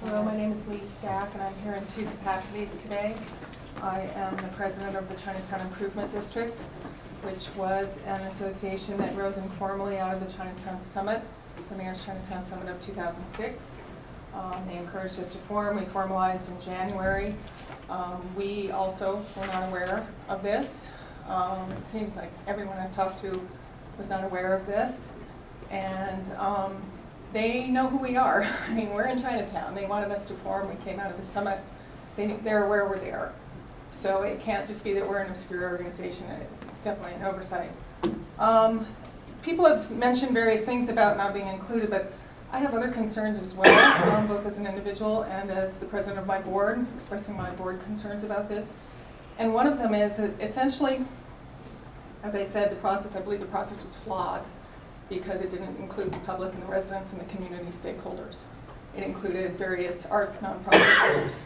Hello, my name is Lee Stack, and I'm here in two capacities today. I am the president of the Chinatown Improvement District, which was an association that rose informally out of the Chinatown Summit, the Mayor's Chinatown Summit of 2006. They encouraged us to form. We formalized in January. We also were not aware of this. It seems like everyone I've talked to was not aware of this. And they know who we are. I mean, we're in Chinatown. They wanted us to form. We came out of the summit. They're aware we're there. So it can't just be that we're an obscure organization. It's definitely an oversight. People have mentioned various things about not being included, but I have other concerns as well, both as an individual and as the president of my board, expressing my board concerns about this. And one of them is that essentially, as I said, I believe the process was flawed, because it didn't include the public and the residents and the community stakeholders. It included various arts, nonprofit groups,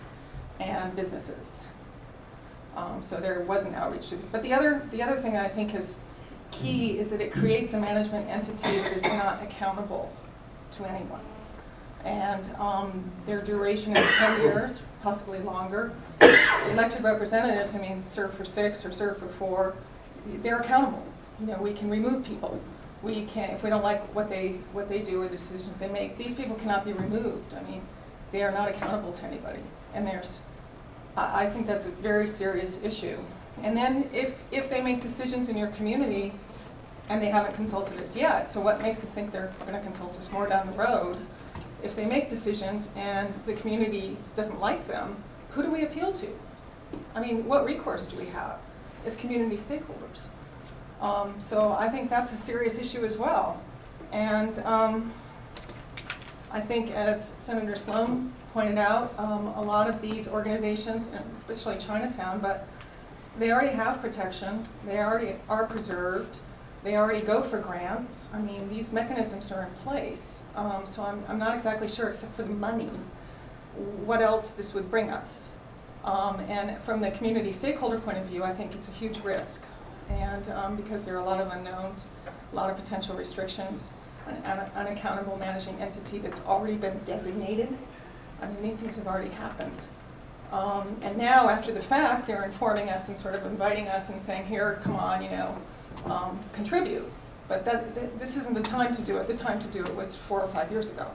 and businesses. So there was an outreach to them. But the other thing I think is key is that it creates a management entity that is not accountable to anyone. And their duration is 10 years, possibly longer. Elected representatives, I mean, serve for 6 or serve for 4. They're accountable. You know, we can remove people. We can, if we don't like what they do or the decisions they make, these people cannot be removed. I mean, they are not accountable to anybody. And I think that's a very serious issue. And then if they make decisions in your community and they haven't consulted us yet, so what makes us think they're going to consult us more down the road? If they make decisions and the community doesn't like them, who do we appeal to? I mean, what recourse do we have as community stakeholders? So I think that's a serious issue as well. And I think, as Senator Sloan pointed out, a lot of these organizations, and especially Chinatown, but they already have protection. They already are preserved. They already go for grants. I mean, these mechanisms are in place. So I'm not exactly sure, except for the money, what else this would bring us. And from the community stakeholder point of view, I think it's a huge risk. And because there are a lot of unknowns, a lot of potential restrictions, an unaccountable managing entity that's already been designated. I mean, these things have already happened. And now, after the fact, they're informing us and sort of inviting us and saying, here, come on, you know, contribute. But this isn't the time to do it. The time to do it was 4 or 5 years ago.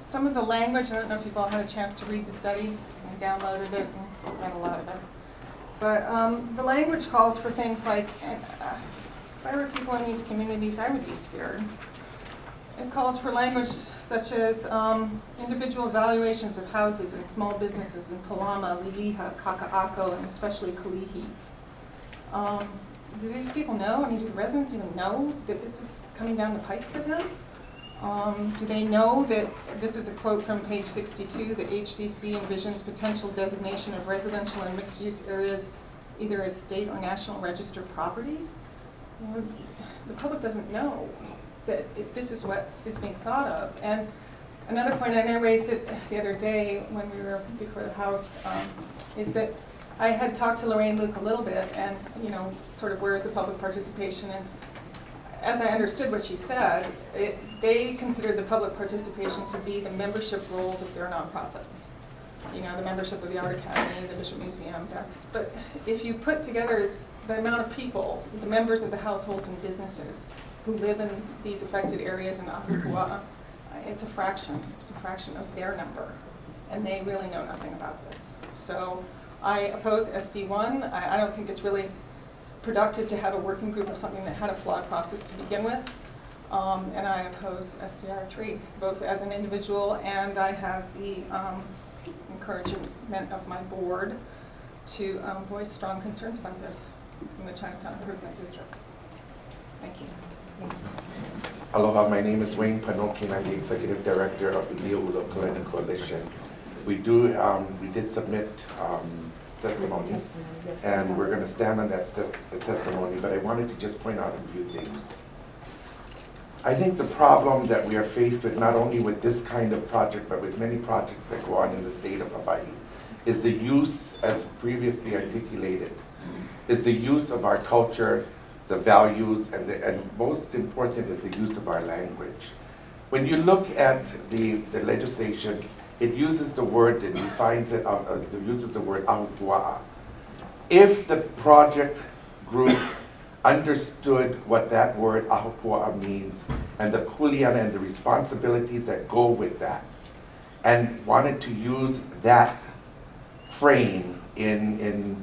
Some of the language, I don't know if you've all had a chance to read the study. I downloaded it and read a lot of it. But the language calls for things like, if I were people in these communities, I would be scared. It calls for language such as individual evaluations of houses and small businesses in Palama, Liliha, Kaka'ako, and especially Kalihi. Do these people know? I mean, do the residents even know that this is coming down the pike for them? Do they know that, this is a quote from page 62, that HCC envisions potential designation of residential and mixed-use areas either as state or national register properties? You know, the public doesn't know that this is what is being thought of. And another point, and I raised it the other day when we were before the House, is that I had talked to Lorraine Luke a little bit, and, you know, sort of where is the public participation, and as I understood what she said, they considered the public participation to be the membership roles of their nonprofits. You know, the membership of the Art Academy, the Bishop Museum, but if you put together the amount of people, the members of the households and businesses who live in these affected areas in AHUPUA'A, it's a fraction of their number. And they really know nothing about this. So I oppose SD1. I don't think it's really productive to have a working group of something that had a flawed process to begin with. And I oppose SCR3, both as an individual, and I have the encouragement of my board to voice strong concerns about this in the Chinatown Improvement District. Thank you. Aloha, my name is Wayne Panoki, and I'm the Executive Director of the AHUPUA'A Coalition. We did submit testimony, and we're going to stand on that testimony, but I wanted to just point out a few things. I think the problem that we are faced with, not only with this kind of project, but with many projects that go on in the state of Hawaii, is the use, as previously articulated, is the use of our culture, the values, and most important is the use of our language. When you look at the legislation, it uses the word, it defines it, it uses the word AHUPUA'A. If the project group understood what that word AHUPUA'A means and the kuleana and the responsibilities that go with that, and wanted to use that frame in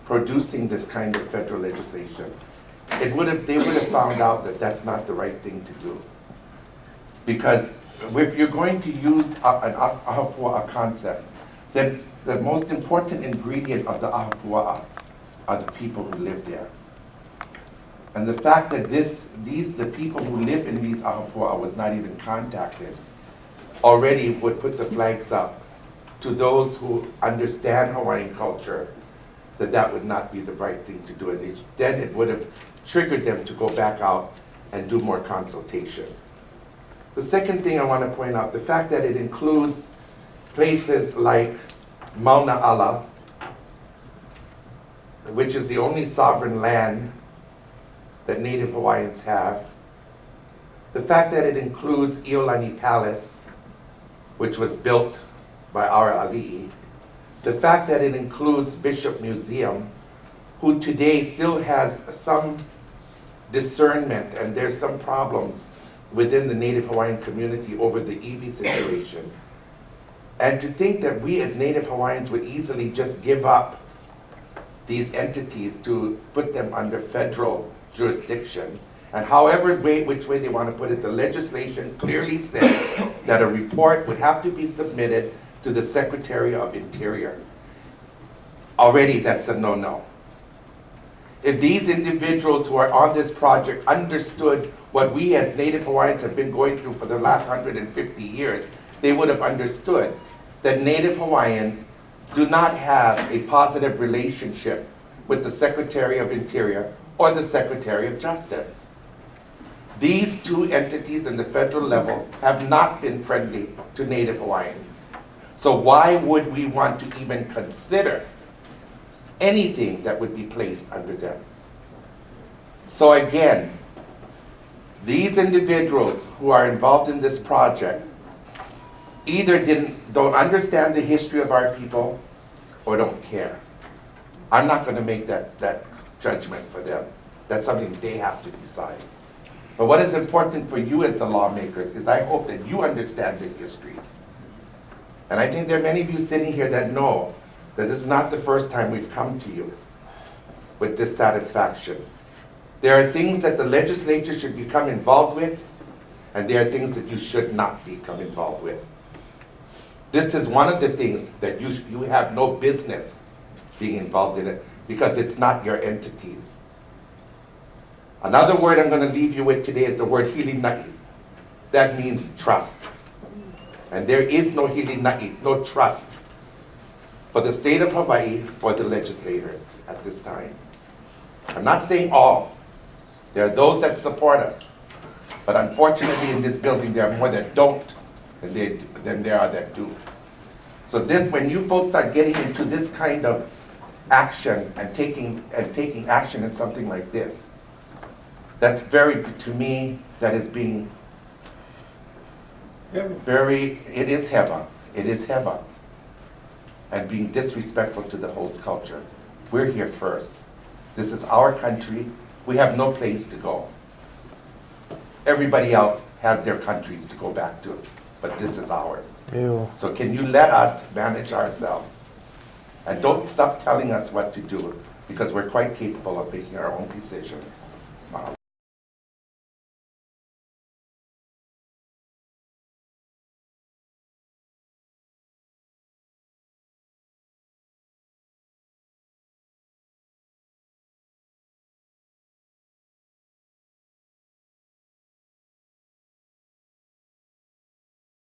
producing this kind of federal legislation, they would have found out that that's not the right thing to do. Because if you're going to use an AHUPUA'A concept, then the most important ingredient of the AHUPUA'A are the people who live there. And the fact that the people who live in these AHUPUA'A was not even contacted already would put the flags up to those who understand Hawaiian culture that that would not be the right thing to do. And then it would have triggered them to go back out and do more consultation. The second thing I want to point out, the fact that it includes places like Mauna Ala, which is the only sovereign land that Native Hawaiians have. The fact that it includes Iolani Palace, which was built by our ali'i. The fact that it includes Bishop Museum, who today still has some discernment, and there's some problems within the Native Hawaiian community over the Iwi situation. And to think that we as Native Hawaiians would easily just give up these entities to put them under federal jurisdiction, and however which way they want to put it, the legislation clearly says that a report would have to be submitted to the Secretary of Interior. Already that's a no-no. If these individuals who are on this project understood what we as Native Hawaiians have been going through for the last 150 years, they would have understood that Native Hawaiians do not have a positive relationship with the Secretary of Interior or the Secretary of Justice. These two entities in the federal level have not been friendly to Native Hawaiians. So why would we want to even consider anything that would be placed under them? So again, these individuals who are involved in this project either don't understand the history of our people or don't care. I'm not going to make that judgment for them. That's something they have to decide. But what is important for you as the lawmakers is I hope that you understand the history. And I think there are many of you sitting here that know that this is not the first time we've come to you with dissatisfaction. There are things that the legislature should become involved with, and there are things that you should not become involved with. This is one of the things that you have no business being involved in it because it's not your entities. Another word I'm going to leave you with today is the word hilina'i. That means trust. And there is no hilina'i, no trust for the state of Hawaii or the legislators at this time. I'm not saying all. There are those that support us. But unfortunately in this building there are more that don't than there are that do. So this, when you folks start getting into this kind of action and taking action in something like this, that's to me, that is being it is heva, and being disrespectful to the host culture. We're here first. This is our country. We have no place to go. Everybody else has their countries to go back to, but this is ours. Ew. So can you let us manage ourselves? And don't stop telling us what to do, because we're quite capable of making our own decisions.